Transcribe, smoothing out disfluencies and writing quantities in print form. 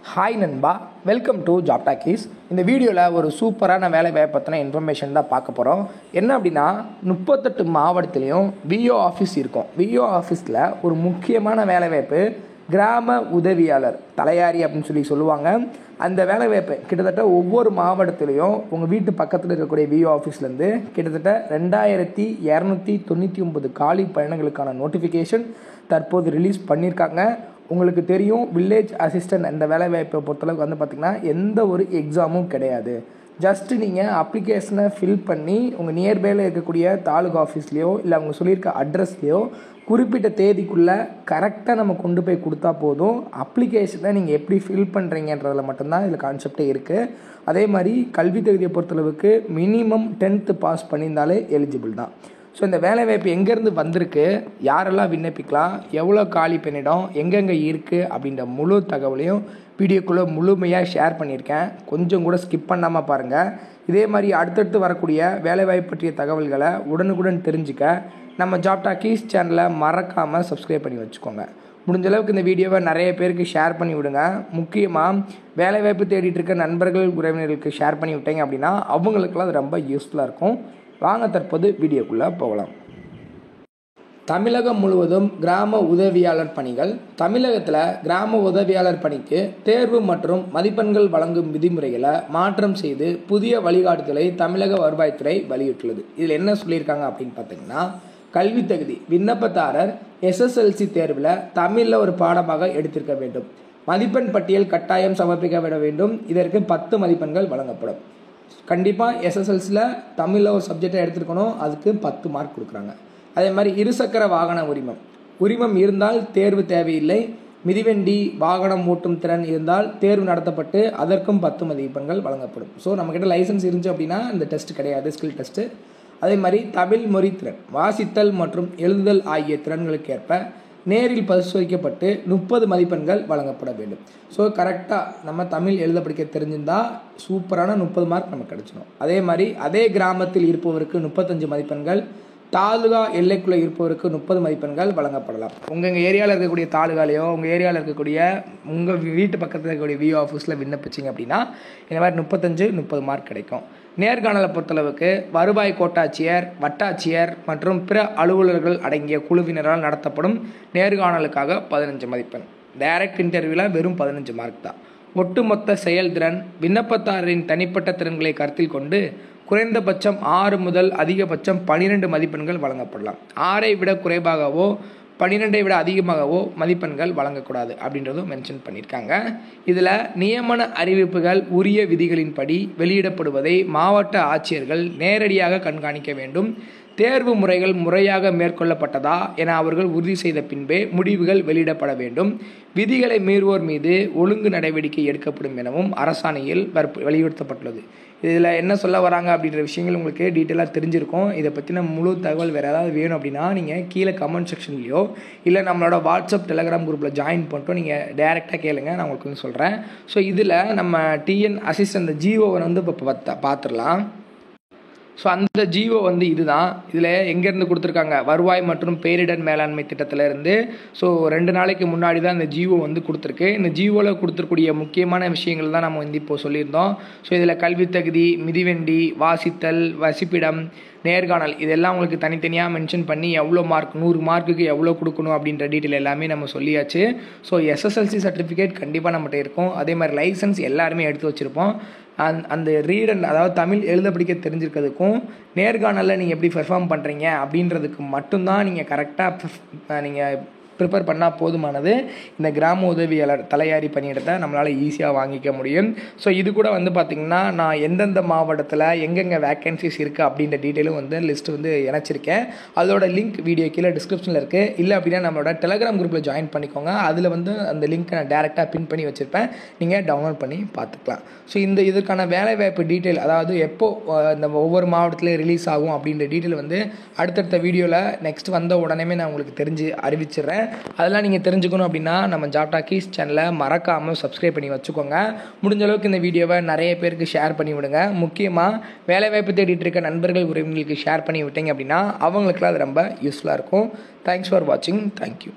Hi நண்பா, welcome to job talkies. இந்த வீடியோவில் ஒரு சூப்பரான வேலை வாய்ப்பு பற்றின இன்ஃபர்மேஷன் தான் பார்க்க போகிறோம். என்ன அப்படின்னா 38 மாவட்டத்துலேயும் விஓ ஆஃபீஸ் இருக்கும். விஓ ஆஃபீஸில் ஒரு முக்கியமான வேலை வாய்ப்பு கிராம உதவியாளர் தலையாரி அப்படின்னு சொல்லுவாங்க. அந்த வேலை வாய்ப்பு கிட்டத்தட்ட ஒவ்வொரு மாவட்டத்துலேயும் உங்கள் வீட்டு பக்கத்தில் இருக்கக்கூடிய விஓ ஆஃபீஸ்லேருந்து கிட்டத்தட்ட 2299 காலி பயணங்களுக்கான நோட்டிஃபிகேஷன் தற்போது ரிலீஸ் பண்ணியிருக்காங்க. உங்களுக்கு தெரியும், வில்லேஜ் அசிஸ்டன்ட் அந்த வேலை வாய்ப்பை பொறுத்தளவுக்கு வந்து பார்த்திங்கன்னா எந்த ஒரு எக்ஸாமும் கிடையாது. ஜஸ்ட்டு நீங்கள் அப்ளிகேஷனை ஃபில் பண்ணி உங்கள் நியர்பையில் இருக்கக்கூடிய தாலுகா ஆஃபீஸ்லேயோ இல்லை அவங்க சொல்லியிருக்க அட்ரஸ்லேயோ குறிப்பிட்ட தேதிக்குள்ளே கரெக்டாக நம்ம கொண்டு போய் கொடுத்தா போதும். அப்ளிகேஷனை நீங்கள் எப்படி ஃபில் பண்ணுறீங்கன்றதில் மட்டும்தான் இதில் கான்செப்டே இருக்குது. அதே மாதிரி கல்வி தகுதியை பொறுத்தளவுக்கு மினிமம் 10th பாஸ் பண்ணியிருந்தாலே எலிஜிபிள் தான். ஸோ இந்த வேலைவாய்ப்பு எங்கேருந்து வந்திருக்கு, யாரெல்லாம் விண்ணப்பிக்கலாம், எவ்வளோ காலி பணியிடம் எங்கெங்கே இருக்குது அப்படின்ற முழு தகவலையும் வீடியோக்குள்ளே முழுமையாக ஷேர் பண்ணியிருக்கேன். கொஞ்சம் கூட ஸ்கிப் பண்ணாமல் பாருங்கள். இதே மாதிரி அடுத்தடுத்து வரக்கூடிய வேலைவாய்ப்பு பற்றிய தகவல்களை உடனுக்குடன் தெரிஞ்சுக்க நம்ம ஜாப் டாக்கீஸ் சேனலை மறக்காமல் சப்ஸ்கிரைப் பண்ணி வச்சுக்கோங்க. முடிஞ்ச அளவுக்கு இந்த வீடியோவை நிறைய பேருக்கு ஷேர் பண்ணி விடுங்க. முக்கியமாக வேலைவாய்ப்பு தேடிட்டு இருக்க நண்பர்கள் உறவினர்களுக்கு ஷேர் பண்ணி விட்டீங்க அப்படின்னா அவங்களுக்குலாம் அது ரொம்ப யூஸ்ஃபுல்லாக இருக்கும். வாங்க தற்போது வீடியோக்குள்ளே போகலாம். தமிழகம் முழுவதும் கிராம உதவியாளர் பணிகள். தமிழகத்தில் கிராம உதவியாளர் பணிக்கு தேர்வு மற்றும் மதிப்பெண்கள் வழங்கும் விதிமுறைகளை மாற்றம் செய்து புதிய வழிகாட்டுதலை தமிழக வருவாய்த்துறை வெளியிட்டுள்ளது. இதில் என்ன சொல்லியிருக்காங்க அப்படின்னு பார்த்தீங்கன்னா, கல்வி தகுதி விண்ணப்பதாரர் SSLC தேர்வில் தமிழில் ஒரு பாடமாக எடுத்திருக்க வேண்டும். மதிப்பெண் பட்டியல் கட்டாயம் சமர்ப்பிக்க வேண்டும். இதற்கு 10 மதிப்பெண்கள் வழங்கப்படும். கண்டிப்பாக SSLCயில் தமிழில் ஒரு சப்ஜெக்டை எடுத்துருக்கணும். அதுக்கு 10 மார்க் கொடுக்குறாங்க. அதே மாதிரி இருசக்கர வாகன உரிமம் இருந்தால் தேர்வு தேவையில்லை. மிதிவண்டி வாகனம் ஓட்டும் திறன் இருந்தால் தேர்வு நடத்தப்பட்டு அதற்கும் 10 மதிப்பெண்கள் வழங்கப்படும். ஸோ நம்மக்கிட்ட லைசன்ஸ் இருந்துச்சு அப்படின்னா இந்த டெஸ்ட் கிடையாது, ஸ்கில் டெஸ்ட்டு. அதே மாதிரி தமிழ் மொழி திறன், வாசித்தல் மற்றும் எழுதுதல் ஆகிய திறன்களுக்கு ஏற்ப நேரில் பரிசோதிக்கப்பட்டு 30 மதிப்பெண்கள் வழங்கப்பட வேண்டும். ஸோ கரெக்டாக நம்ம தமிழ் எழுத படிக்க தெரிஞ்சிருந்தால் சூப்பரான 30 மார்க் நமக்கு கிடைச்சிடும். அதே மாதிரி அதே கிராமத்தில் இருப்பவருக்கு 35 மதிப்பெண்கள், தாலுகா எல்லைக்குள்ளே இருப்பவருக்கு 30 மதிப்பெண்கள் வழங்கப்படலாம். உங்கள் ஏரியாவில் இருக்கக்கூடிய தாலுகாலையோ உங்கள் ஏரியாவில் இருக்கக்கூடிய உங்கள் வீட்டு பக்கத்தில் இருக்கக்கூடிய விஓ ஆஃபீஸில் விண்ணப்பிச்சிங்க அப்படின்னா இந்த மாதிரி 30 மார்க் கிடைக்கும். நேர்காணலை பொறுத்தளவுக்கு வருவாய் கோட்டாட்சியர், வட்டாட்சியர் மற்றும் பிற அலுவலர்கள் அடங்கிய குழுவினரால் நடத்தப்படும் நேர்காணலுக்காக 15 மதிப்பெண். டைரக்ட் இன்டர்வியூவில் வெறும் 15 மார்க் தான். ஒட்டுமொத்த செயல்திறன் விண்ணப்பதாரரின் தனிப்பட்ட திறன்களை கருத்தில் கொண்டு குறைந்தபட்சம் 6 முதல் அதிகபட்சம் 12 மதிப்பெண்கள் வழங்கப்படலாம். 6ஐ விட குறைவாகவோ 12ஐ விட அதிகமாகவோ மதிப்பெண்கள் வழங்கக்கூடாது அப்படின்றதும் மென்ஷன் பண்ணியிருக்காங்க. இதில் நியமன அறிவிப்புகள் உரிய விதிகளின்படி வெளியிடப்படுவதை மாவட்ட ஆட்சியர்கள் நேரடியாக கண்காணிக்க வேண்டும். தேர்வு முறைகள் முறையாக மேற்கொள்ளப்பட்டதா என அவர்கள் உறுதி செய்த பின்பே முடிவுகள் வெளியிடப்பட வேண்டும். விதிகளை மீறுவோர் மீது ஒழுங்கு நடவடிக்கை எடுக்கப்படும் எனவும் அரசாணையில் வலியுறுத்தப்பட்டுள்ளது. இதில் என்ன சொல்ல வராங்க அப்படின்ற விஷயங்கள் உங்களுக்கு டீட்டெயிலாக தெரிஞ்சிருக்கும். இதை பற்றின முழு தகவல் வேறு ஏதாவது வேணும் அப்படின்னா நீங்கள் கீழே கமெண்ட் செக்ஷன்லையோ இல்லை நம்மளோட வாட்ஸ்அப் டெலகிராம் குரூப்பில் ஜாயின் பண்ணிட்டோம் நீங்கள் டேரெக்டாக கேளுங்க, நான் உங்களுக்கு வந்து சொல்கிறேன். ஸோ இதில் நம்ம டிஎன் அசிஸ்டன்ட் ஜிஓவை வந்து இப்போ பார்த்துடலாம். ஸோ அந்த ஜிஓ வந்து இதுதான். இதில் எங்கேருந்து கொடுத்துருக்காங்க, வருவாய் மற்றும் பேரிடர் மேலாண்மை திட்டத்திலேருந்து. ஸோ 2 நாளைக்கு முன்னாடி தான் இந்த ஜிஓ வந்து கொடுத்துருக்கு. இந்த ஜிஓவில் கொடுத்துருக்கூடிய முக்கியமான விஷயங்கள் தான் நம்ம வந்து இப்போது சொல்லியிருந்தோம். ஸோ இதில் கல்வி தகுதி, மிதிவண்டி, வாசித்தல், வசிப்பிடம், நேர்காணல் இதெல்லாம் உங்களுக்கு தனித்தனியாக மென்ஷன் பண்ணி எவ்வளோ மார்க், 100 மார்க்குக்கு எவ்வளோ கொடுக்கணும் அப்படின்ற டீட்டெயில் எல்லாமே நம்ம சொல்லியாச்சு. ஸோ SSLC சர்டிஃபிகேட் கண்டிப்பாக நம்மகிட்ட இருக்கும். அதே மாதிரி லைசன்ஸ் எல்லாருமே எடுத்து வச்சுருப்போம். அந்த அதாவது தமிழ் எழுத படிக்க தெரிஞ்சிருக்கிறதுக்கும் நேர்காணலில் நீங்கள் எப்படி பெர்ஃபார்ம் பண்ணுறீங்க அப்படின்றதுக்கு மட்டும்தான் நீங்கள் கரெக்டாக நீங்கள் ப்ரிப்பேர் பண்ணால் போதுமானது. இந்த கிராம உதவியாளர் தலையாரி பணியிடத்தை நம்மளால் ஈஸியாக வாங்கிக்க முடியும். ஸோ இது கூட வந்து பார்த்திங்கன்னா நான் எந்தெந்த மாவட்டத்தில் எங்கெங்கே வேக்கன்சிஸ் இருக்குது அப்படின்ற டீட்டெயிலும் வந்து லிஸ்ட்டு வந்து இணைச்சிருக்கேன். அதோட லிங்க் வீடியோ கீழே டிஸ்கிரிப்ஷனில் இருக்குது. இல்லை அப்படின்னா நம்மளோட டெலகிராம் குரூப்பில் ஜாயின் பண்ணிக்கோங்க. அதில் வந்து அந்த லிங்க்கை நான் டேரெக்டாக பின் பண்ணி வச்சுருப்பேன், நீங்கள் டவுன்லோட் பண்ணி பார்த்துக்கலாம். ஸோ இதற்கான வேலைவாய்ப்பு டீட்டெயில், அதாவது எப்போது இந்த ஒவ்வொரு மாவட்டத்துலேயும் ரிலீஸ் ஆகும் அப்படின்ற டீட்டெயில் வந்து அடுத்தடுத்த வீடியோவில் நெக்ஸ்ட் வந்த உடனே நான் உங்களுக்கு தெரிஞ்சு அறிவிச்சிடுறேன். அதெல்லாம் நீங்கள் தெரிஞ்சுக்கணும் அப்படின்னா நம்ம ஜாப் டாக்கீஸ் சேனலை மறக்காமல் சப்ஸ்கிரைப் பண்ணி வச்சுக்கோங்க. முடிஞ்ச அளவுக்கு இந்த வீடியோவை நிறைய பேருக்கு ஷேர் பண்ணி விடுங்க. முக்கியமாக வேலைவாய்ப்பு தேடிட்டு இருக்க நண்பர்கள் உறவினர்களுக்கு ஷேர் பண்ணி விட்டீங்க அப்படின்னா அவங்களுக்குலாம் அது ரொம்ப யூஸ்ஃபுல்லாக இருக்கும். தேங்க்ஸ் ஃபார் வாட்சிங். தேங்க்யூ.